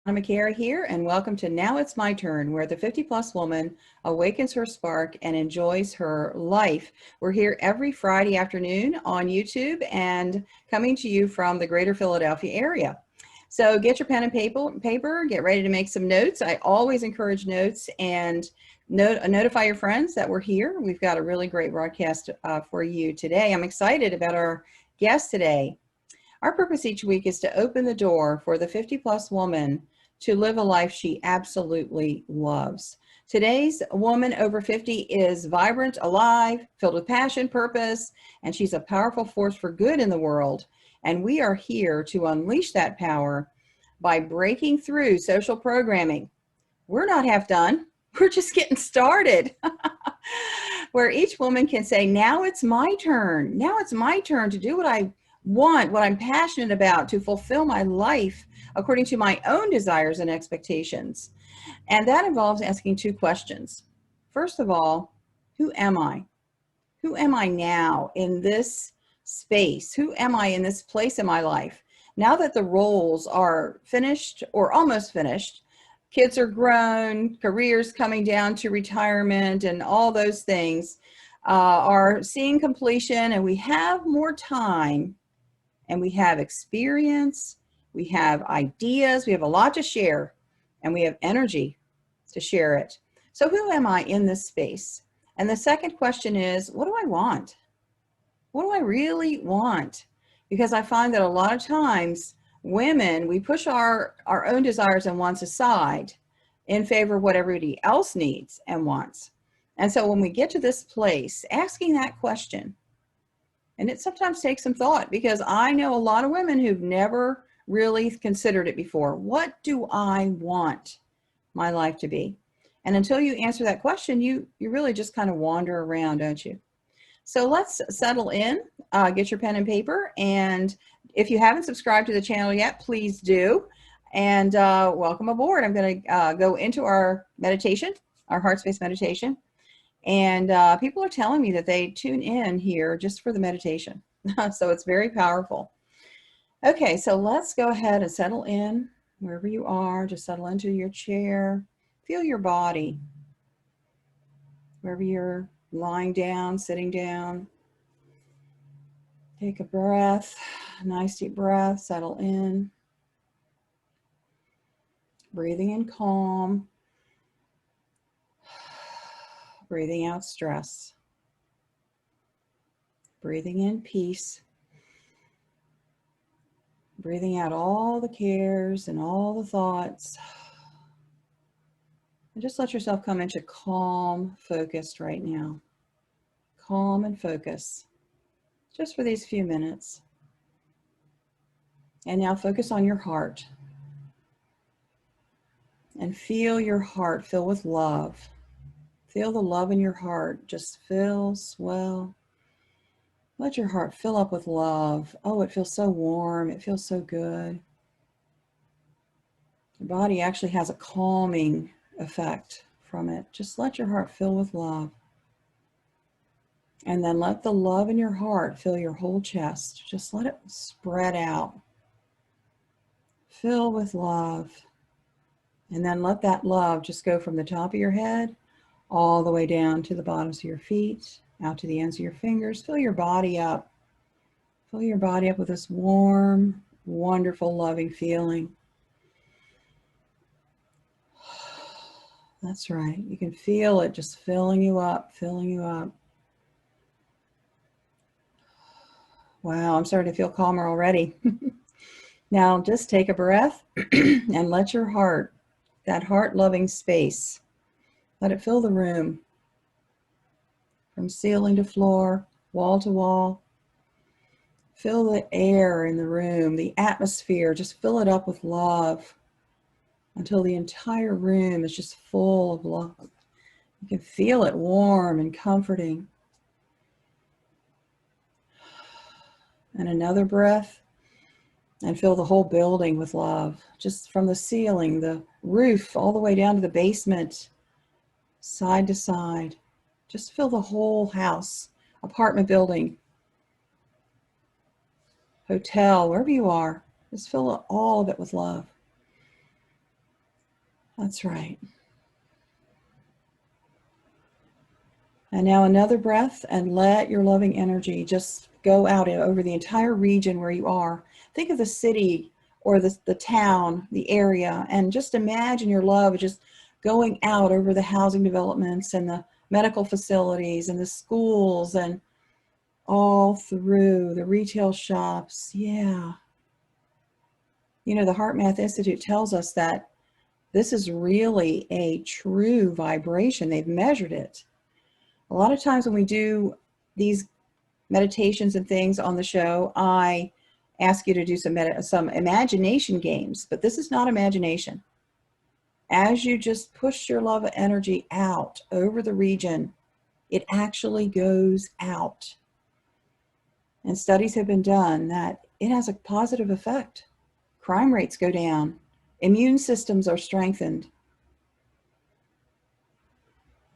Lana McAra here, and welcome to Now It's My Turn, where the 50-plus woman awakens her spark and enjoys her life. We're here every Friday afternoon on YouTube and coming to you from the greater Philadelphia area. So get your pen and paper, get ready to make some notes. I always encourage notes, and notify your friends that we're here. We've got a really great broadcast for you today. I'm excited about our guest today. Our purpose each week is to open the door for the 50-plus woman to live a life she absolutely loves. Today's woman over 50 is vibrant, alive, filled with passion, purpose, and she's a powerful force for good in the world. And we are here to unleash that power by breaking through social programming. We're not half done. We're just getting started. Where each woman can say, now it's my turn. Now it's my turn to do what I want, what I'm passionate about, to fulfill my life according to my own desires and expectations. And that involves asking two questions. First of all, who am I? Who am I now in this space? Who am I in this place in my life? Now that the roles are finished or almost finished, kids are grown, careers coming down to retirement, and all those things are seeing completion, and we have more time, and we have experience, we have ideas, we have a lot to share, and we have energy to share it. So who am I in this space? And the second question is, what do I want? What do I really want? Because I find that a lot of times women, we push our own desires and wants aside in favor of what everybody else needs and wants. And so when we get to this place, asking that question, and it sometimes takes some thought, because I know a lot of women who've never really considered it before. What do I want my life to be? And until you answer that question, you really just kind of wander around, don't you? So let's settle in, get your pen and paper. And if you haven't subscribed to the channel yet, please do. And welcome aboard. I'm going to go into our meditation, our heart space meditation. And people are telling me that they tune in here just for the meditation. So it's very powerful. Okay, so let's go ahead and settle in wherever you are. Just settle into your chair. Feel your body. Wherever you're lying down, sitting down. Take a breath, nice deep breath, settle in. Breathing in calm. Breathing out stress. Breathing in peace. Breathing out all the cares and all the thoughts. And just let yourself come into calm, focused right now. Calm and focus. Just for these few minutes. And now focus on your heart. And feel your heart fill with love. Feel the love in your heart. Just fill, swell. Let your heart fill up with love. Oh, it feels so warm. It feels so good. Your body actually has a calming effect from it. Just let your heart fill with love. And then let the love in your heart fill your whole chest. Just let it spread out. Fill with love. And then let that love just go from the top of your head all the way down to the bottoms of your feet, out to the ends of your fingers. Fill your body up. Fill your body up with this warm, wonderful, loving feeling. That's right. You can feel it just filling you up, filling you up. Wow, I'm starting to feel calmer already. Now just take a breath and let your heart, that heart-loving space, let it fill the room from ceiling to floor, wall to wall. Fill the air in the room, the atmosphere, just fill it up with love until the entire room is just full of love. You can feel it warm and comforting. And another breath, and fill the whole building with love, just from the ceiling, the roof, all the way down to the basement, side to side. Just fill the whole house, apartment building, hotel, wherever you are. Just fill all of it with love. That's right. And now another breath, and let your loving energy just go out over the entire region where you are. Think of the city or the town, the area, and just imagine your love just going out over the housing developments and the medical facilities and the schools and all through the retail shops. Yeah. You know, the HeartMath Institute tells us that this is really a true vibration. They've measured it. A lot of times when we do these meditations and things on the show, I ask you to do some imagination games, but this is not imagination. As you just push your love energy out over the region, it actually goes out. And studies have been done that it has a positive effect. Crime rates go down. Immune systems are strengthened.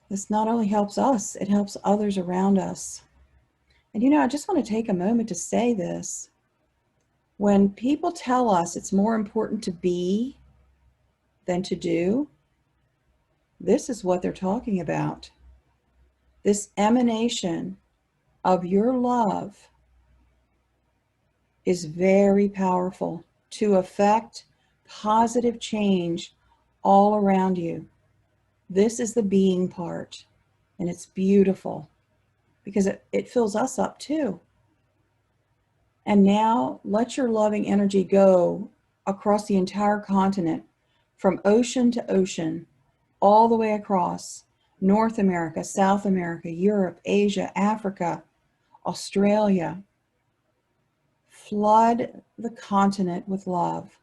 This not only helps us, it helps others around us. And you know, I just want to take a moment to say this. When people tell us it's more important to be than to do, this is what they're talking about. This emanation of your love is very powerful to affect positive change all around you. This is the being part, and it's beautiful because it fills us up too. And now let your loving energy go across the entire continent, from ocean to ocean, all the way across North America, South America, Europe, Asia, Africa, Australia. Flood the continent with love.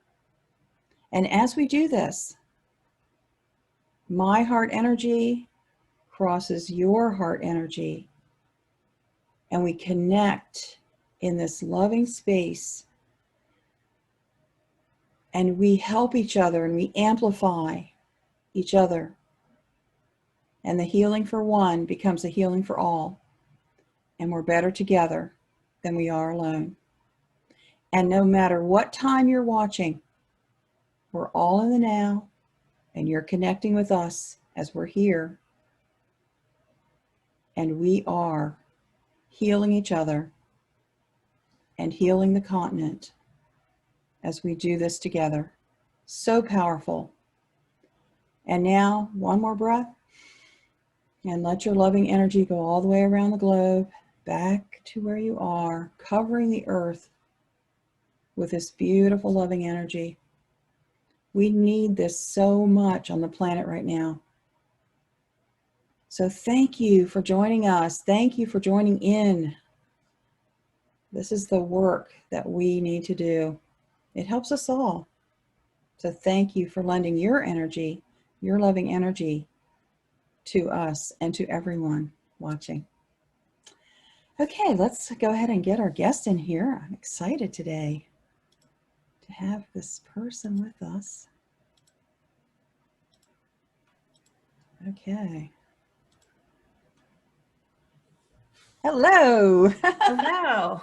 And as we do this, my heart energy crosses your heart energy, and we connect in this loving space, and we help each other and we amplify each other, and the healing for one becomes a healing for all, and we're better together than we are alone. And no matter what time you're watching, we're all in the now, and you're connecting with us as we're here, and we are healing each other and healing the continent as we do this together. So powerful. And now, one more breath, and let your loving energy go all the way around the globe, back to where you are, covering the earth with this beautiful loving energy. We need this so much on the planet right now. So thank you for joining us. Thank you for joining in. This is the work that we need to do. It helps us all. So thank you for lending your energy, your loving energy, to us and to everyone watching. Okay, let's go ahead and get our guest in here. I'm excited today to have this person with us. Okay. Hello. Hello.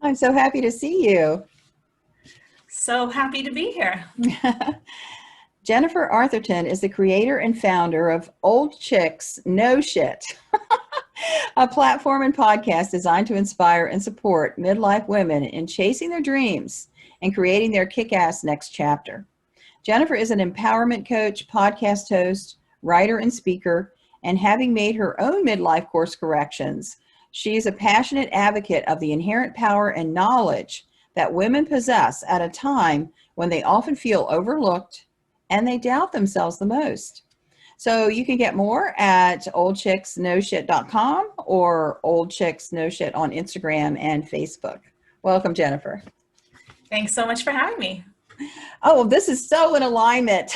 I'm so happy to see you. So happy to be here. Jennifer Arthurton is the creator and founder of Old Chicks No Shit, a platform and podcast designed to inspire and support midlife women in chasing their dreams and creating their kick-ass next chapter. Jennifer is an empowerment coach, podcast host, writer, and speaker, and having made her own midlife course corrections, she is a passionate advocate of the inherent power and knowledge that women possess at a time when they often feel overlooked and they doubt themselves the most. So you can get more at oldchicksnoshit.com or oldchicksnoshit on Instagram and Facebook. Welcome, Jennifer. Thanks so much for having me. Oh, well, this is so in alignment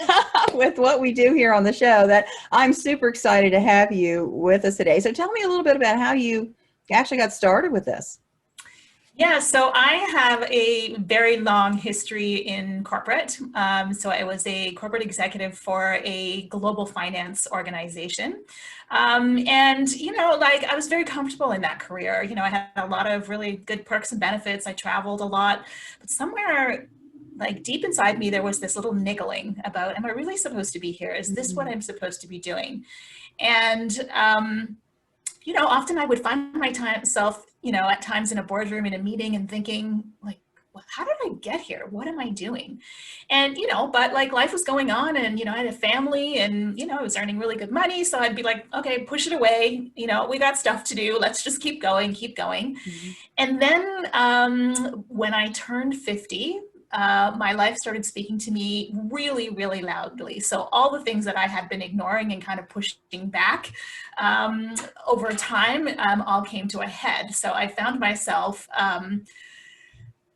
with what we do here on the show that I'm super excited to have you with us today. So tell me a little bit about how you actually got started with this. Yeah, so I have a very long history in corporate. So I was a corporate executive for a global finance organization. And, you know, like I was very comfortable in that career. You know, I had a lot of really good perks and benefits. I traveled a lot, but somewhere like deep inside me, there was this little niggling about, am I really supposed to be here? Is this what I'm supposed to be doing? And, you know, often I would find myself, you know, at times in a boardroom, in a meeting, and thinking like, how did I get here? What am I doing? And, you know, but like life was going on, and, you know, I had a family, and, you know, I was earning really good money. So I'd be like, okay, push it away. You know, we got stuff to do. Let's just keep going, keep going. Mm-hmm. And then when I turned 50, my life started speaking to me really, really loudly. So all the things that I had been ignoring and kind of pushing back over time all came to a head. So I found myself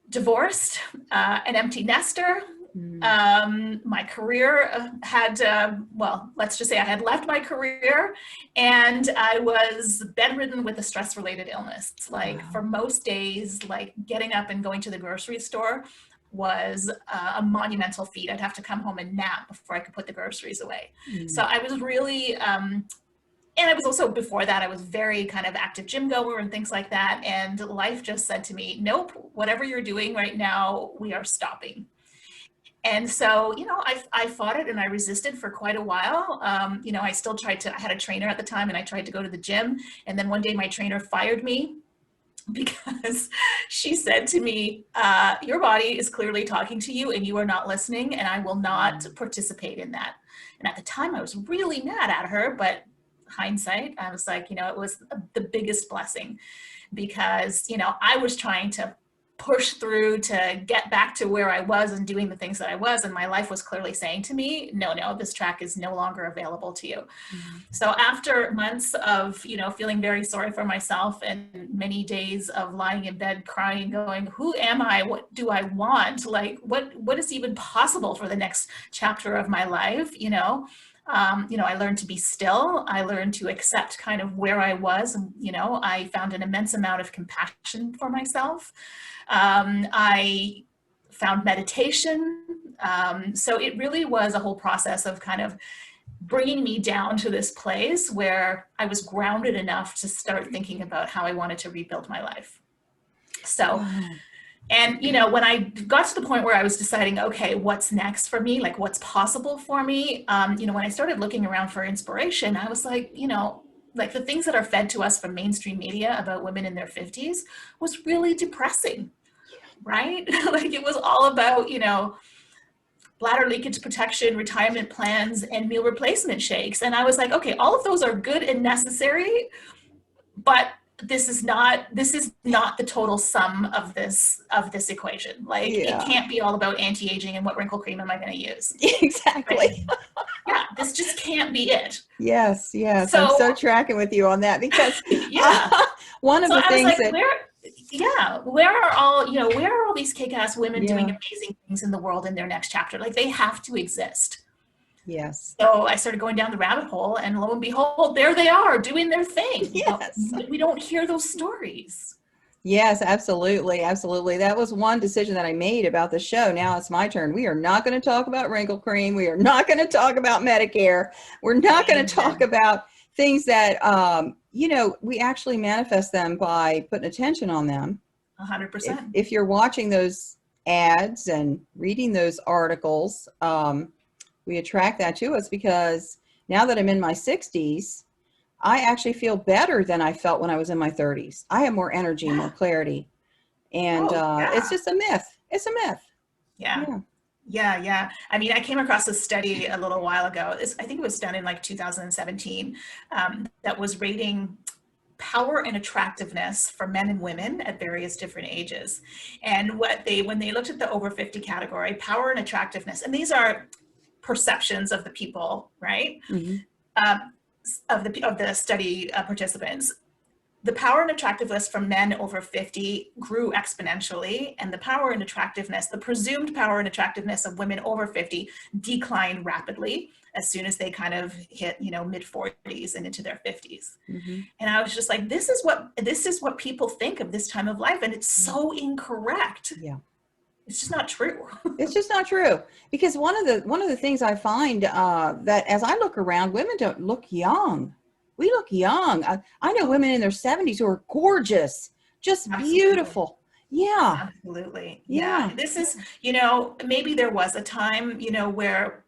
divorced, an empty nester. My career had, well, let's just say I had left my career, and I was bedridden with a stress-related illness. Like for most days, like getting up and going to the grocery store was a monumental feat. I'd have to come home and nap before I could put the groceries away. So I was really, and I was also, before that, I was very kind of active gym goer and things like that. And life just said to me, nope, whatever you're doing right now, we are stopping. And so, you know, I fought it and I resisted for quite a while. You know, I still tried to, I had a trainer at the time, and I tried to go to the gym. And then one day my trainer fired me because she said to me, your body is clearly talking to you and you are not listening, and I will not participate in that. And at the time I was really mad at her, but hindsight, I was like, you know, it was the biggest blessing, because, you know, I was trying to push through to get back to where I was and doing the things that I was. And my life was clearly saying to me, no, this track is no longer available to you. So after months of, you know, feeling very sorry for myself, and many days of lying in bed crying, going, who am I? What do I want? Like, what is even possible for the next chapter of my life? You know, I learned to be still. I learned to accept kind of where I was. And, you know, I found an immense amount of compassion for myself. I found meditation. So it really was a whole process of kind of bringing me down to this place where I was grounded enough to start thinking about how I wanted to rebuild my life. So, and, you know, when I got to the point where I was deciding, okay, what's next for me? Like, what's possible for me? You know, when I started looking around for inspiration, I was like, you know, like the things that are fed to us from mainstream media about women in their 50s was really depressing, right? Like it was all about, you know, bladder leakage protection, retirement plans, and meal replacement shakes. And I was like, okay, all of those are good and necessary, but this is not the total sum of this equation. Like it can't be all about anti-aging and what wrinkle cream am I going to use. Exactly. Right? Yeah, this just can't be it. Yes. So, I'm so tracking with you on that, because one of the things like, that where are all these kick-ass women doing amazing things in the world in their next chapter? Like they have to exist. Yes. So I started going down the rabbit hole, and lo and behold, there they are doing their thing. Yes. But we don't hear those stories. Yes, absolutely. Absolutely. That was one decision that I made about the show. Now it's my turn. We are not going to talk about wrinkle cream. We are not going to talk about Medicare. We're not going to talk about things that, you know, we actually manifest them by putting attention on them. 100%. If you're watching those ads and reading those articles, we attract that to us, because now that I'm in my 60s, I actually feel better than I felt when I was in my 30s. I have more energy, more clarity. And it's just a myth. It's a myth. Yeah. I mean, I came across a study a little while ago. I think it was done in like 2017, that was rating power and attractiveness for men and women at various different ages. And when they looked at the over 50 category, power and attractiveness, and these are perceptions of the people, right? Of the study participants, the power and attractiveness from men over 50 grew exponentially, and the power and attractiveness, the presumed power and attractiveness of women over 50 declined rapidly as soon as they kind of hit, you know, mid 40s and into their 50s. And I was just like, this is what people think of this time of life, and it's so incorrect. It's just not true. It's just not true, because one of the things I find that as I look around, women don't look young. We look young. I know women in their 70s who are gorgeous, just beautiful. Yeah. Absolutely. Yeah. Yeah. This is, maybe there was a time, where,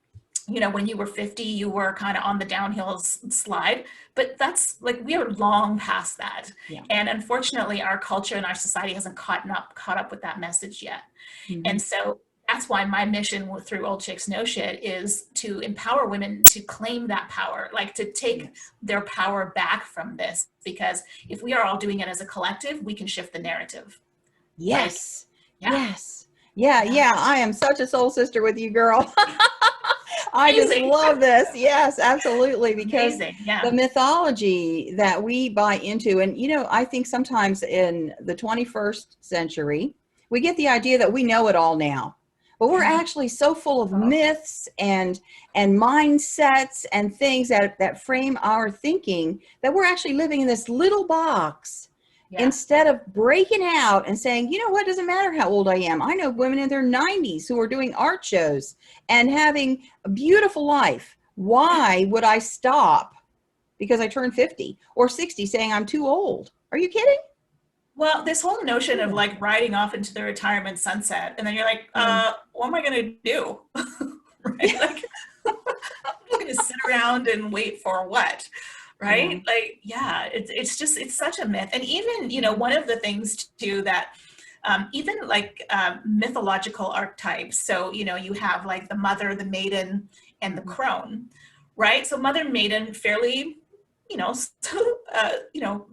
when you were 50, you were kind of on the downhill slide, but that's like, we are long past that. Yeah. And unfortunately, our culture and our society hasn't caught up with that message yet. Hmm. And so that's why my mission through Old Chicks No Shit is to empower women to claim that power, like to take Yes. their power back from this. Because if we are all doing it as a collective, we can shift the narrative. Like, Yes. yeah, Yes. Yeah. yeah, Yeah. I am such a soul sister with you, girl. I just amazing, love this. Yes, absolutely. Because amazing, the yeah. mythology that we buy into, and I think sometimes in the 21st century, we get the idea that we know it all now. But we're Yeah. actually so full of Oh, myths and mindsets and things that frame our thinking that we're actually living in this little box yeah. instead of breaking out and saying, you know what, doesn't matter how old I am. I know women in their 90s who are doing art shows and having a beautiful life. Why would I stop because I turned 50 or 60 saying I'm too old? Are you kidding? Well, this whole notion of Yeah. like riding off into the retirement sunset, and then you're like, Yeah. what am I gonna do? Right? Yeah. Like, I'm just gonna sit around and wait for what? Yeah. Right? Like, yeah, it's such a myth. And even, one of the things too that even like mythological archetypes. So, you have like the mother, the maiden, and the crone, right? So mother, maiden, fairly, so,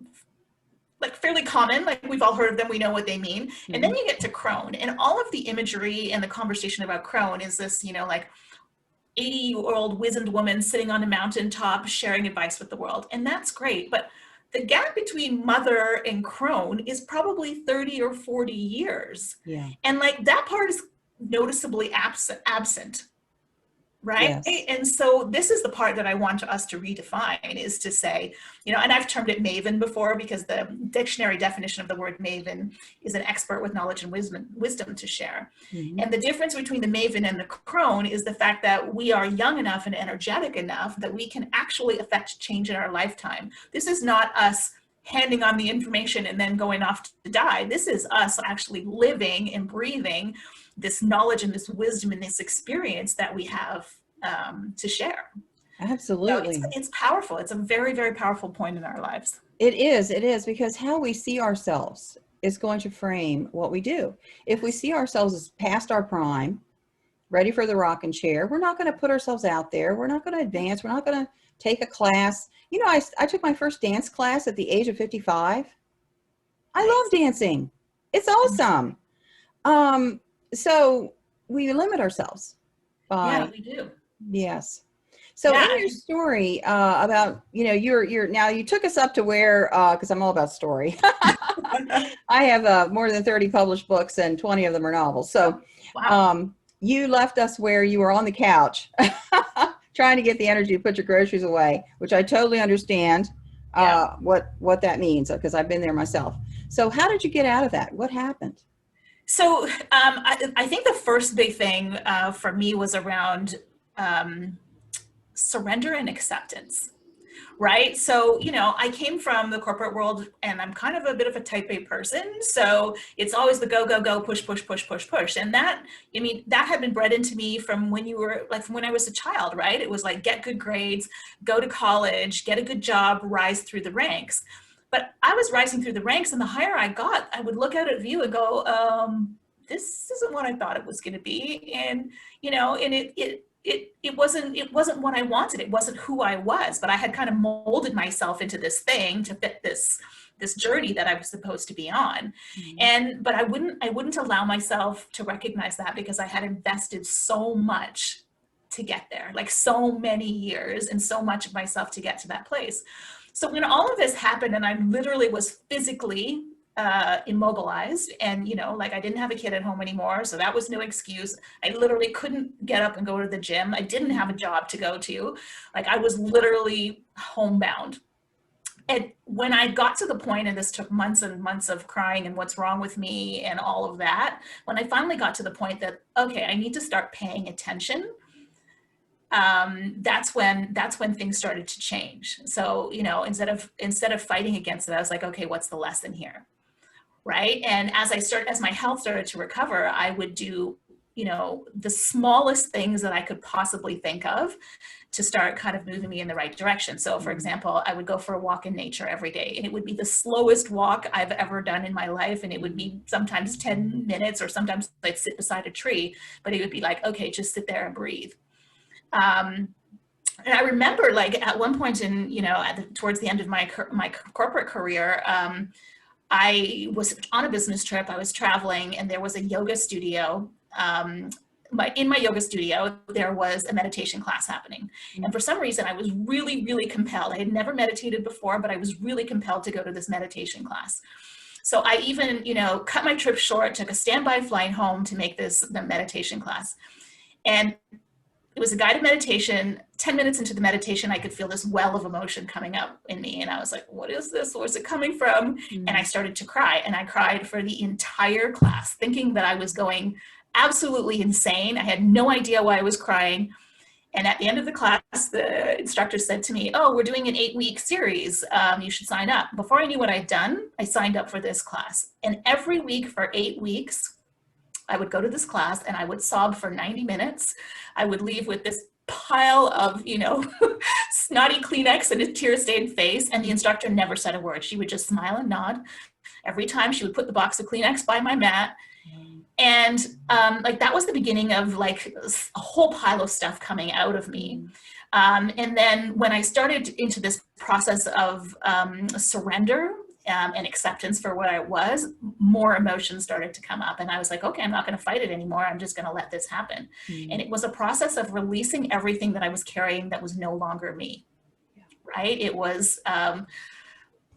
like fairly common, like we've all heard of them, we know what they mean. And then Mhm. you get to crone, and all of the imagery and the conversation about crone is this, like 80-year-old wizened woman sitting on a mountaintop sharing advice with the world. And that's great. But the gap between mother and crone is probably 30 or 40 years. Yeah. And like that part is noticeably absent, right? Yes. And so this is the part that I want us to redefine, is to say, and I've termed it maven before, because the dictionary definition of the word maven is an expert with knowledge and wisdom to share. Mhm. And the difference between the maven and the crone is the fact that we are young enough and energetic enough that we can actually affect change in our lifetime. This is not us handing on the information and then going off to die. This is us actually living and breathing this knowledge and this wisdom and this experience that we have to share. So Absolutely. it's powerful. It's a very, very powerful point in our lives. It is. It is, because how we see ourselves is going to frame what we do. If we Yes. see ourselves as past our prime, ready for the rocking chair, we're not going to put ourselves out there. We're not going to advance. We're not going to take a class. I took my first dance class at the age of 55. I love Nice. dancing. It's awesome. Um, so we limit ourselves Yeah, by, we do. yes. So in Yeah. your story about, you're now you took us up to where, because I'm all about story. I have more than 30 published books and 20 of them are novels. So Wow. you left us where you were on the couch trying to get the energy to put your groceries away, which I totally understand Yeah. what that means, because I've been there myself. So how did you get out of that? What happened? So I think the first big thing for me was around surrender and acceptance. Right. So, I came from the corporate world, and I'm kind of a bit of a type A person. So it's always the go, go, go, push, push, push, push, push. And that had been bred into me from from when I was a child, right? It was like, get good grades, go to college, get a good job, rise through the ranks. But I was rising through the ranks, and the higher I got, I would look out at view and go, this isn't what I thought it was going to be. And, and it wasn't what I wanted. It wasn't who I was, but I had kind of molded myself into this thing to fit this journey that I was supposed to be on. Mhm. But I wouldn't allow myself to recognize that, because I had invested so much to get there, like so many years and so much of myself to get to that place. So when all of this happened, and I literally was physically immobilized, and like I didn't have a kid at home anymore, so that was no excuse. I literally couldn't get up and go to the gym. I didn't have a job to go to. Like, I was literally homebound. And when I got to the point, and this took months and months of crying and what's wrong with me and all of that, when I finally got to the point that, okay, I need to start paying attention, that's when things started to change. So, instead of fighting against it, I was like, okay, what's the lesson here? right? And as my health started to recover, I would do, the smallest things that I could possibly think of to start kind of moving me in the right direction. So for example, I would go for a walk in nature every day, and it would be the slowest walk I've ever done in my life. And it would be sometimes 10 minutes, or sometimes I'd sit beside a tree, but it would be like, okay, just sit there and breathe. And I remember, like, at one point in, towards the end of my corporate career, I was on a business trip. I was traveling, and there was a yoga studio. In my yoga studio, there was a meditation class happening. And for some reason, I was really, really compelled. I had never meditated before, but I was really compelled to go to this meditation class. So I even, cut my trip short, took a standby flight home to make the meditation class. And it was a guided meditation. 10 minutes into the meditation, I could feel this well of emotion coming up in me. And I was like, what is this? Where's it coming from? And I started to cry. And I cried for the entire class, thinking that I was going absolutely insane. I had no idea why I was crying. And at the end of the class, the instructor said to me, oh, we're doing an 8-week series. You should sign up. Before I knew what I'd done, I signed up for this class. And every week for 8 weeks, I would go to this class and I would sob for 90 minutes. I would leave with this pile of, snotty Kleenex and a tear-stained face. And the instructor never said a word. She would just smile and nod. Every time she would put the box of Kleenex by my mat. And that was the beginning of like a whole pile of stuff coming out of me. And then when I started into this process of surrender and acceptance for what I was, more emotions started to come up. And I was like, okay, I'm not going to fight it anymore. I'm just going to let this happen. And it was a process of releasing everything that I was carrying that was no longer me, right? It was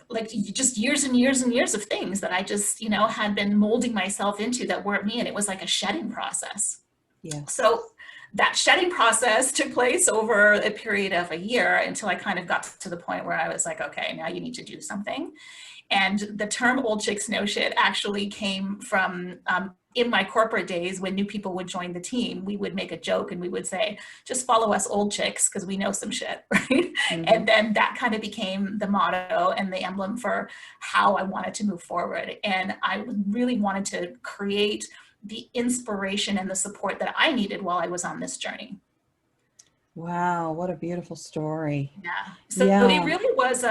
like just years and years and years of things that I just, had been molding myself into that weren't me. And it was like a shedding process. Yeah. So that shedding process took place over a period of a year until I kind of got to the point where I was like, okay, now you need to do something. And the term old chicks know shit actually came from in my corporate days when new people would join the team. We would make a joke and we would say, just follow us old chicks because we know some shit, right? And then that kind of became the motto and the emblem for how I wanted to move forward. And I really wanted to create the inspiration and the support that I needed while I was on this journey. Wow, what a beautiful story. Yeah. So it really was,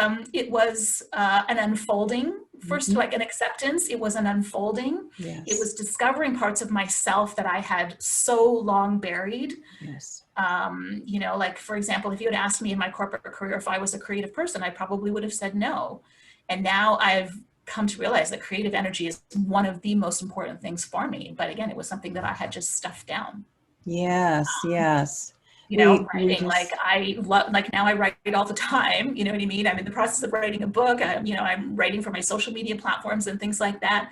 an unfolding, first, like an acceptance. It was an unfolding. Yes. It was discovering parts of myself that I had so long buried. Yes. Like, for example, if you had asked me in my corporate career if I was a creative person, I probably would have said no. And now I've come to realize that creative energy is one of the most important things for me. But again, it was something that I had just stuffed down. Yes, yes. Writing, now I write all the time, you know what I mean? I'm in the process of writing a book. I'm writing for my social media platforms and things like that.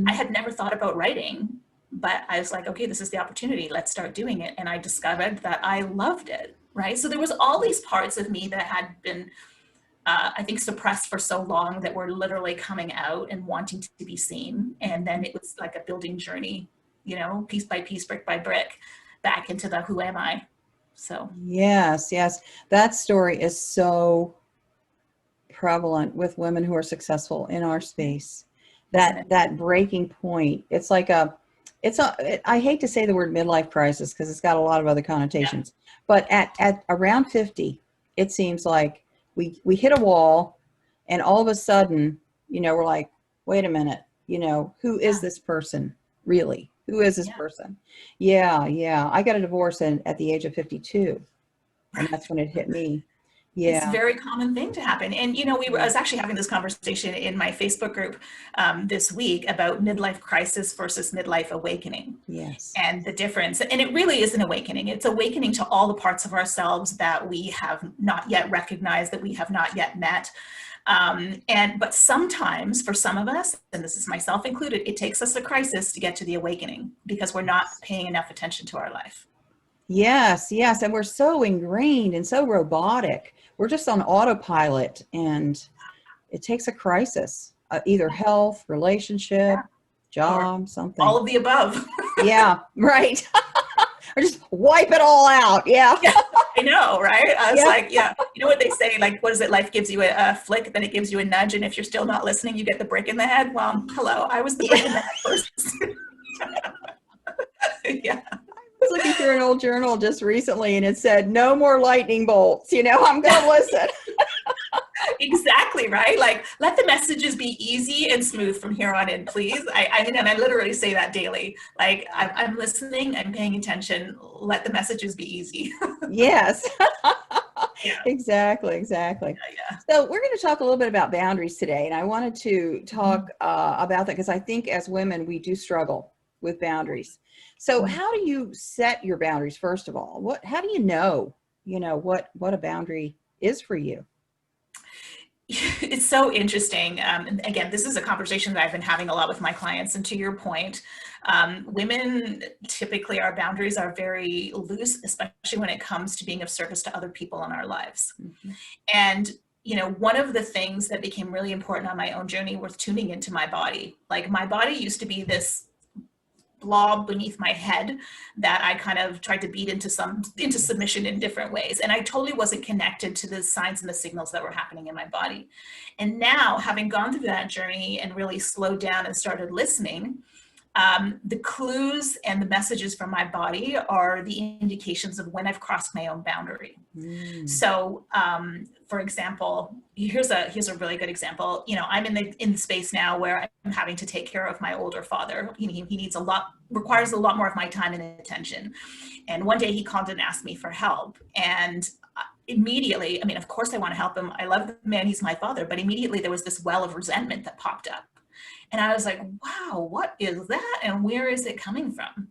I had never thought about writing, but I was like, okay, this is the opportunity. Let's start doing it. And I discovered that I loved it, right? So there was all these parts of me that had been, I think, suppressed for so long that were literally coming out and wanting to be seen. And then it was like a building journey, piece by piece, brick by brick, back into the who am I? So yes, that story is so prevalent with women who are successful in our space. That breaking point. It's like I hate to say the word midlife crisis because it's got a lot of other connotations. Yeah. But at around 50, it seems like we hit a wall, and all of a sudden, we're like, wait a minute, who is this person really? Who is this person? Yeah. I got a divorce at the age of 52. And that's when it hit me. Yeah. It's a very common thing to happen. And, I was actually having this conversation in my Facebook group this week about midlife crisis versus midlife awakening. Yes. And the difference. And it really is an awakening. It's awakening to all the parts of ourselves that we have not yet recognized, that we have not yet met. But sometimes for some of us, and this is myself included, it takes us a crisis to get to the awakening because we're not paying enough attention to our life. Yes. And we're so ingrained and so robotic. We're just on autopilot, and it takes a crisis, either health, relationship, job, something. All of the above. Yeah, right. Or just wipe it all out. Yeah. I know, right? I was Yeah. like, yeah, you know what they say, like, what is it? Life gives you a flick, then it gives you a nudge. And if you're still not listening, you get the brick in the head. Well, hello, I was the brick in Yeah. the head first. Yeah. I was looking through an old journal just recently and it said, no more lightning bolts. I'm going to listen. Exactly, right? Like, let the messages be easy and smooth from here on in, please. I mean, and I literally say that daily. Like, I'm listening, I'm paying attention. Let the messages be easy. Yes. Yeah, Exactly. Exactly. yeah, So we're going to talk a little bit about boundaries today. And I wanted to yeah. talk about that because I think as women, we do struggle with boundaries. So Mhm. how do you set your boundaries, first of all? How do you know, what a boundary is for you? It's so interesting. And again, this is a conversation that I've been having a lot with my clients. And to your point, women typically, our boundaries are very loose, especially when it comes to being of service to other people in our lives. Mhm. And one of the things that became really important on my own journey was tuning into my body. Like, my body used to be this blob beneath my head that I kind of tried to beat into submission in different ways. And I totally wasn't connected to the signs and the signals that were happening in my body. And now, having gone through that journey and really slowed down and started listening, the clues and the messages from my body are the indications of when I've crossed my own boundary. Mm. So, for example, here's a really good example. I'm in the space now where I'm having to take care of my older father. He needs requires a lot more of my time and attention. And one day he called and asked me for help. And immediately, I mean, of course I want to help him. I love the man, he's my father. But immediately there was this well of resentment that popped up. And I was like, wow, what is that? And where is it coming from?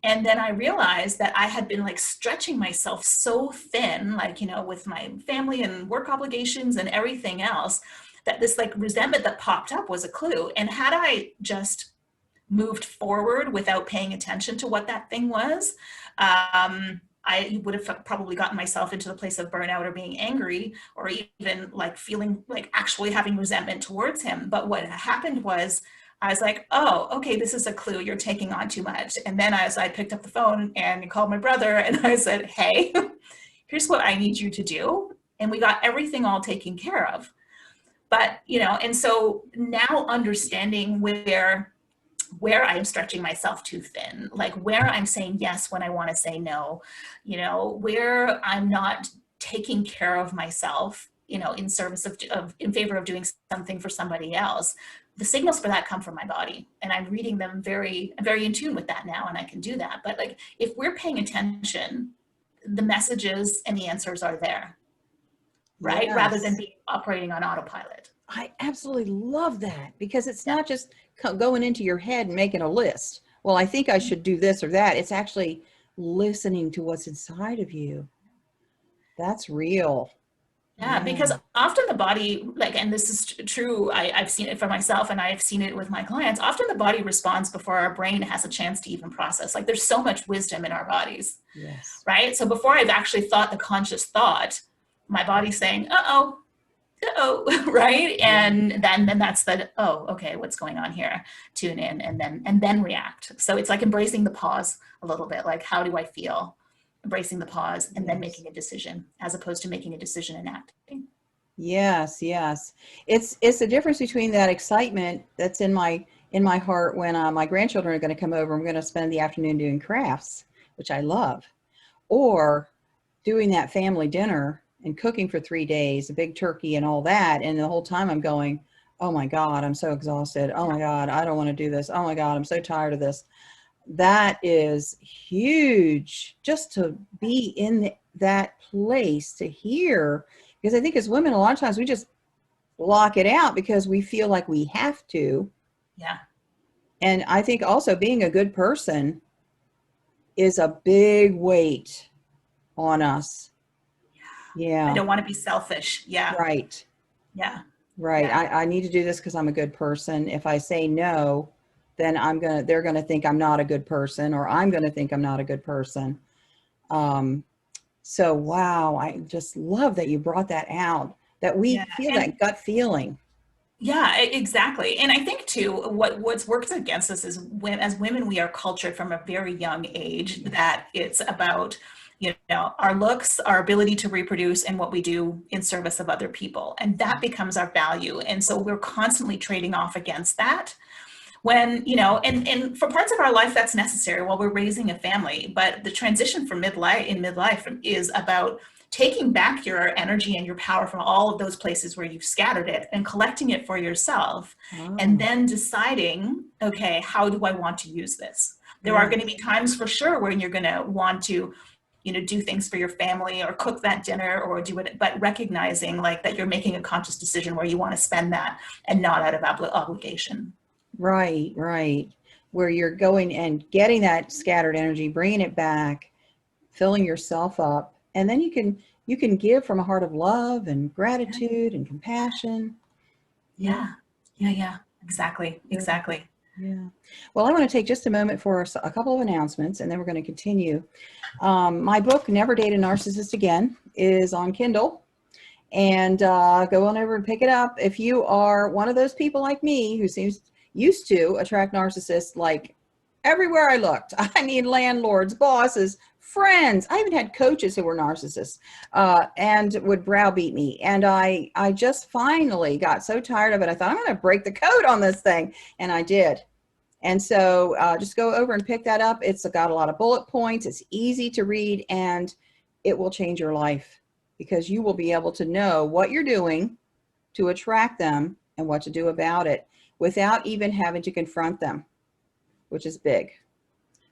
And then I realized that I had been like stretching myself so thin, like, with my family and work obligations and everything else, that this like resentment that popped up was a clue. And had I just moved forward without paying attention to what that thing was, I would have probably gotten myself into the place of burnout or being angry, or even like feeling like actually having resentment towards him. But what happened was, I was like, oh, okay, this is a clue. You're taking on too much. And then as I picked up the phone and called my brother and I said, hey, here's what I need you to do. And we got everything all taken care of. But, and so now understanding where I'm stretching myself too thin, like where I'm saying yes when I want to say no, where I'm not taking care of myself, in service of in favor of doing something for somebody else. The signals for that come from my body, and I'm reading them I'm very in tune with that now, and I can do that. But like, if we're paying attention, the messages and the answers are there, right? Rather than Yes. being operating on autopilot. I absolutely love that because it's Yeah. not just going into your head and making a list. Well, I think I should do this or that. It's actually listening to what's inside of you. That's real. Yeah, Yeah. because often the body, like, and this is true, I've seen it for myself and I've seen it with my clients, often the body responds before our brain has a chance to even process. Like, there's so much wisdom in our bodies, Yes. right? So before I've actually thought the conscious thought, my body's saying, uh-oh, uh-oh, right? Yeah. And then that's oh, okay, what's going on here? Tune in and then react. So it's like embracing the pause a little bit, like, how do I feel? Embracing the pause and then Yes. making a decision, as opposed to making a decision and acting. Yes. Yes. It's the difference between that excitement that's in my heart when my grandchildren are going to come over. I'm going to spend the afternoon doing crafts, which I love, or doing that family dinner and cooking for 3 days, a big turkey and all that. And the whole time I'm going, oh my God, I'm so exhausted. Oh my God, I don't want to do this. Oh my God, I'm so tired of this. That is huge, just to be in that place to hear, because I think as women, a lot of times we just block it out because we feel like we have to. Yeah. And I think also being a good person is a big weight on us. I Yeah. don't want to be selfish. Yeah. Right. Yeah. Right. Yeah. I need to do this because I'm a good person. If I say no, then they're gonna think I'm not a good person, or I'm gonna think I'm not a good person. Um, so wow, I just love that you brought that out, that we Yeah. feel And that gut feeling. yeah, exactly. And I think too, what's worked against us is, when as women, we are cultured from a very young age Yes. that it's about you know, our looks, our ability to reproduce, and what we do in service of other people. And that becomes our value. And so we're constantly trading off against that. When, you know, and for parts of our life that's necessary while we're raising a family, but the transition from midlife is about taking back your energy and your power from all of those places where you've scattered it and collecting it for yourself, and then deciding, okay, how do I want to use this? There are going to be times for sure when you're going to want to, you know, do things for your family or cook that dinner or do it, but recognizing like that you're making a conscious decision where you want to spend that and not out of obligation. Right, right. Where you're going and getting that scattered energy, bringing it back, filling yourself up, and then you can give from a heart of love and gratitude and compassion. Yeah, exactly. Yeah. Well, I want to take just a moment for a couple of announcements, and then we're going to continue. My book, Never Date a Narcissist Again, is on Kindle, and go on over and pick it up. If you are one of those people like me who used to attract narcissists like everywhere I looked. I mean, landlords, bosses, friends. I even had coaches who were narcissists and would browbeat me. And I just finally got so tired of it. I thought, I'm going to break the code on this thing. And I did. And so just go over and pick that up. It's got a lot of bullet points. It's easy to read, and it will change your life because you will be able to know what you're doing to attract them and what to do about it without even having to confront them, which is big.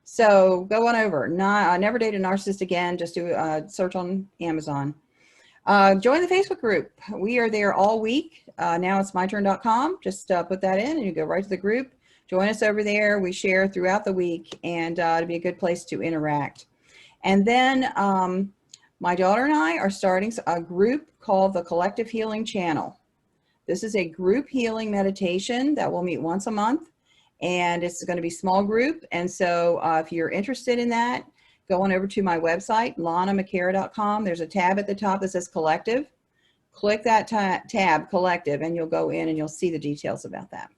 So go on over. Never Date a Narcissist Again. Just do a search on Amazon. Join the Facebook group. We are there all week. Nowitsmyturn.com. Just put that in and you go right to the group. Join us over there. We share throughout the week, and it'll be a good place to interact. And then my daughter and I are starting a group called the Collective Healing Channel. This is a group healing meditation that will meet once a month, and it's going to be small group. And so if you're interested in that, go on over to my website, lanamcara.com. There's a tab at the top that says Collective. Click that tab, Collective, and you'll go in and you'll see the details about that.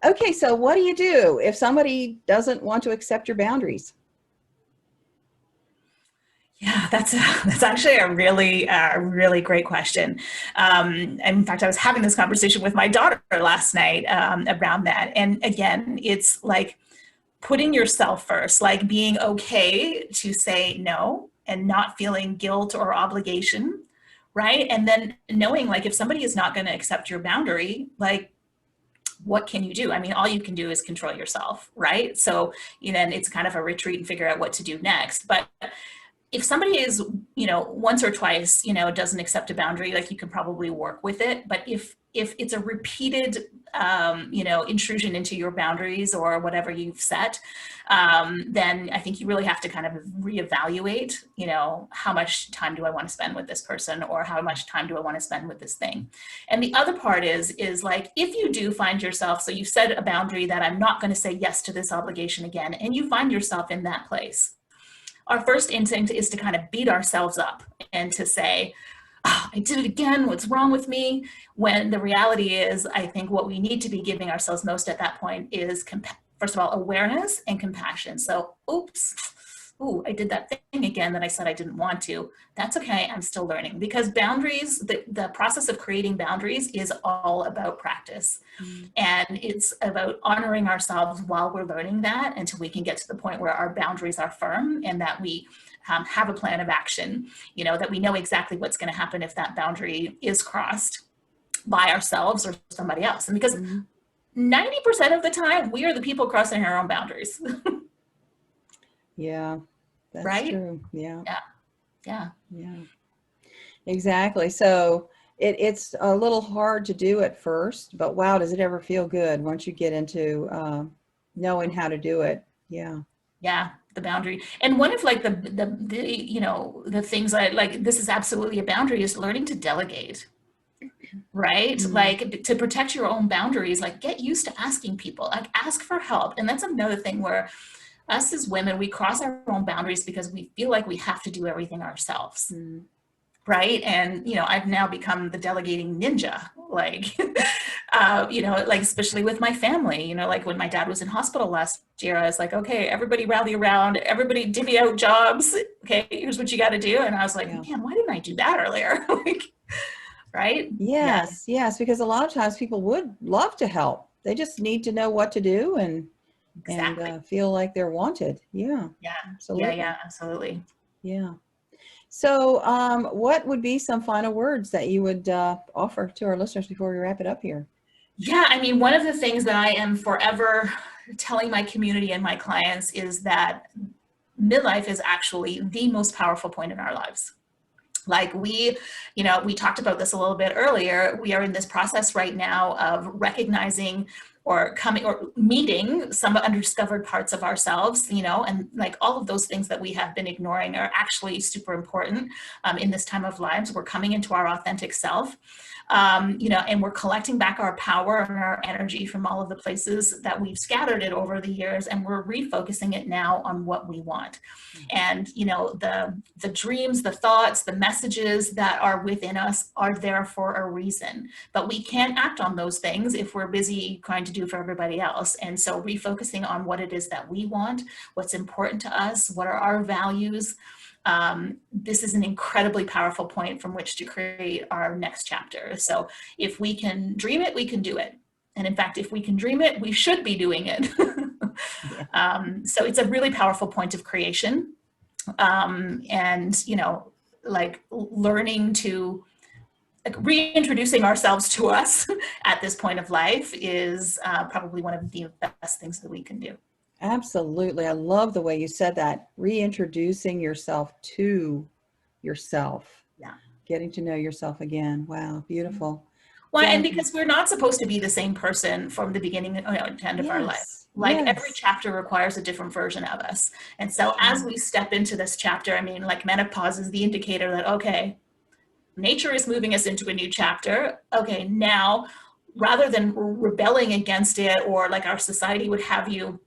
Okay, so what do you do if somebody doesn't want to accept your boundaries? Yeah, that's actually a really great question. In fact, I was having this conversation with my daughter last night around that. And again, it's like putting yourself first, like being okay to say no and not feeling guilt or obligation, right? And then knowing like if somebody is not going to accept your boundary, like what can you do? I mean, all you can do is control yourself, right? So, you know, and it's kind of a retreat and figure out what to do next. But if somebody is, you know, once or twice, you know, doesn't accept a boundary, like you can probably work with it. But if it's a repeated, you know, intrusion into your boundaries or whatever you've set, then I think you really have to kind of reevaluate, you know, how much time do I want to spend with this person, or how much time do I want to spend with this thing? And the other part is like, if you do find yourself, so you set a boundary that I'm not going to say yes to this obligation again, and you find yourself in that place, our first instinct is to kind of beat ourselves up and to say, oh, I did it again, what's wrong with me? When the reality is, I think what we need to be giving ourselves most at that point is, first of all, awareness and compassion. So, I did that thing again that I said I didn't want to. That's okay, I'm still learning. Because boundaries, the process of creating boundaries is all about practice. And it's about honoring ourselves while we're learning that until we can get to the point where our boundaries are firm and that we have a plan of action, you know, that we know exactly what's going to happen if that boundary is crossed by ourselves or somebody else. And because 90% of the time, we are the people crossing our own boundaries. Yeah, that's right? true. Yeah. Exactly. So it's a little hard to do at first, but wow, does it ever feel good once you get into knowing how to do it? Yeah. Yeah, the boundary. And one of like the you know, the things I like, this is absolutely a boundary, is learning to delegate. Right? Like to protect your own boundaries, like get used to asking people, like ask for help. And that's another thing where us as women, we cross our own boundaries because we feel like we have to do everything ourselves. right? And, you know, I've now become the delegating ninja, like, you know, like, especially with my family, you know, like when my dad was in hospital last year, I was like, okay, everybody rally around, everybody divvy out jobs. Okay, here's what you got to do. And I was like, Yeah. man, why didn't I do that earlier? Like, right? Yeah, Yes, yes, because a lot of times people would love to help. They just need to know what to do and exactly. feel like they're wanted. Yeah, Yeah, yeah, absolutely. yeah, absolutely. Yeah. So, what would be some final words that you would offer to our listeners before we wrap it up here? Yeah, I mean, one of the things that I am forever telling my community and my clients is that midlife is actually the most powerful point in our lives. Like we, you know, we talked about this a little bit earlier. We are in this process right now of recognizing or coming or meeting some undiscovered parts of ourselves, you know, and like all of those things that we have been ignoring are actually super important in this time of lives. We're coming into our authentic self. You know, and we're collecting back our power and our energy from all of the places that we've scattered it over the years, and we're refocusing it now on what we want. And, you know, the dreams, the thoughts, the messages that are within us are there for a reason, but we can't act on those things if we're busy trying to do for everybody else. And so refocusing on what it is that we want, what's important to us, what are our values. This is an incredibly powerful point from which to create our next chapter. So if we can dream it, we can do it. And in fact, if we can dream it, we should be doing it. Yeah. So it's a really powerful point of creation. And, you know, like learning to, like reintroducing ourselves to us at this point of life is probably one of the best things that we can do. Absolutely. I love the way you said that. Reintroducing yourself to yourself. Yeah. Getting to know yourself again. Wow, beautiful. Well, and Jennifer. because we're not supposed to be the same person from the beginning to end of our life. Yes. Like every Yes. chapter requires a different version of us. And so as Sure. we step into this chapter, I mean, like menopause is the indicator that, okay, nature is moving us into a new chapter. Okay, now rather than rebelling against it, or like our society would have you,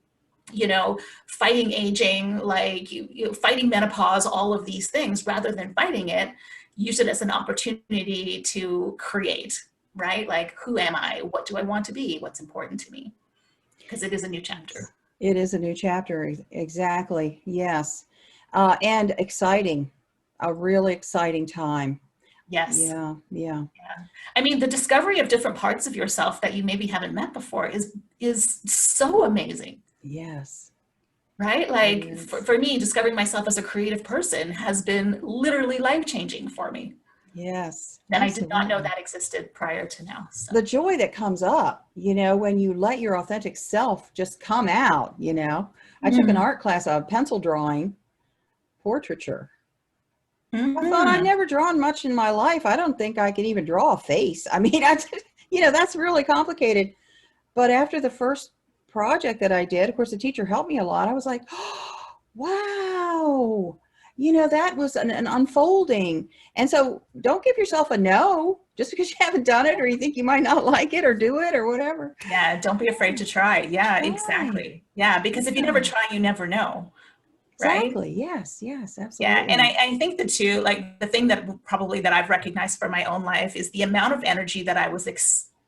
you know, fighting aging, like you fighting menopause, all of these things, rather than fighting it, use it as an opportunity to create, right? Like, who am I? What do I want to be? What's important to me? Because it is a new chapter. It is a new chapter. Exactly. Yes. And exciting. A really exciting time. Yes. Yeah. Yeah. Yeah. I mean, the discovery of different parts of yourself that you maybe haven't met before is so amazing. Yes. Right? It Like is. for me, discovering myself as a creative person has been literally life-changing for me. Yes. And I did not know Absolutely. that existed prior to now. So The joy that comes up, when you let your authentic self just come out. I took an mm. art class of pencil drawing, portraiture. I thought I'd Mm. never drawn much in my life. I don't think I can even draw a face. I mean, that's really complicated. But after the first project that I did, of course, the teacher helped me a lot. I was like, oh, wow, that was an unfolding. And so don't give yourself a no just because you haven't done it or you think you might not like it or do it or whatever. Yeah, don't be afraid to try. Yeah, Try. exactly. Yeah, because if you never Yeah, try, you never know. Right? exactly. Yes, yes, Yeah, and absolutely. I think the two, like the thing that probably that I've recognized for my own life is the amount of energy that I was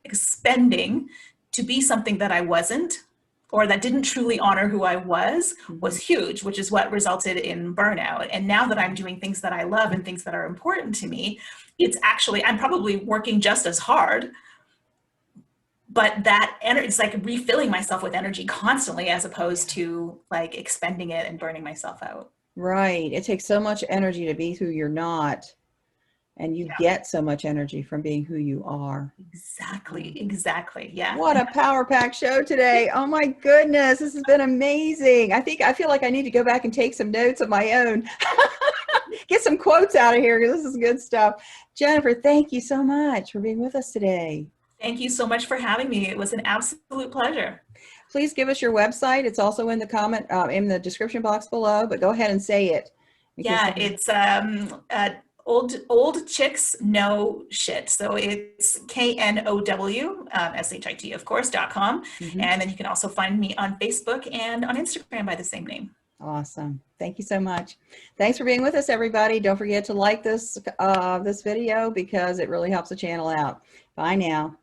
expending to be something that I wasn't, or that didn't truly honor who I Mhm. was huge, which is what resulted in burnout. And now that I'm doing things that I love and things that are important to me, it's actually, I'm probably working just as hard, but that energy, it's like refilling myself with energy constantly as opposed Yeah. to like expending it and burning myself out. Right. It takes so much energy to be who you're not, and you Yeah. get so much energy from being who you are. Yeah. Exactly, exactly. Yeah. What a power pack show today. Oh my goodness. This has been amazing. I feel like I need to go back and take some notes of my own. Get some quotes out of here because this is good stuff. Jennifer, thank you so much for being with us today. Thank you so much for having me. It was an absolute pleasure. Please give us your website. It's also in the in the description box below, but go ahead and say it in case Yeah, somebody. it's old chicks know shit. So it's KNOW, SHIT, of course, .com. Mhm. And then you can also find me on Facebook and on Instagram by the same name. Awesome. Thank you so much. Thanks for being with us, everybody. Don't forget to like this, this video because it really helps the channel out. Bye now.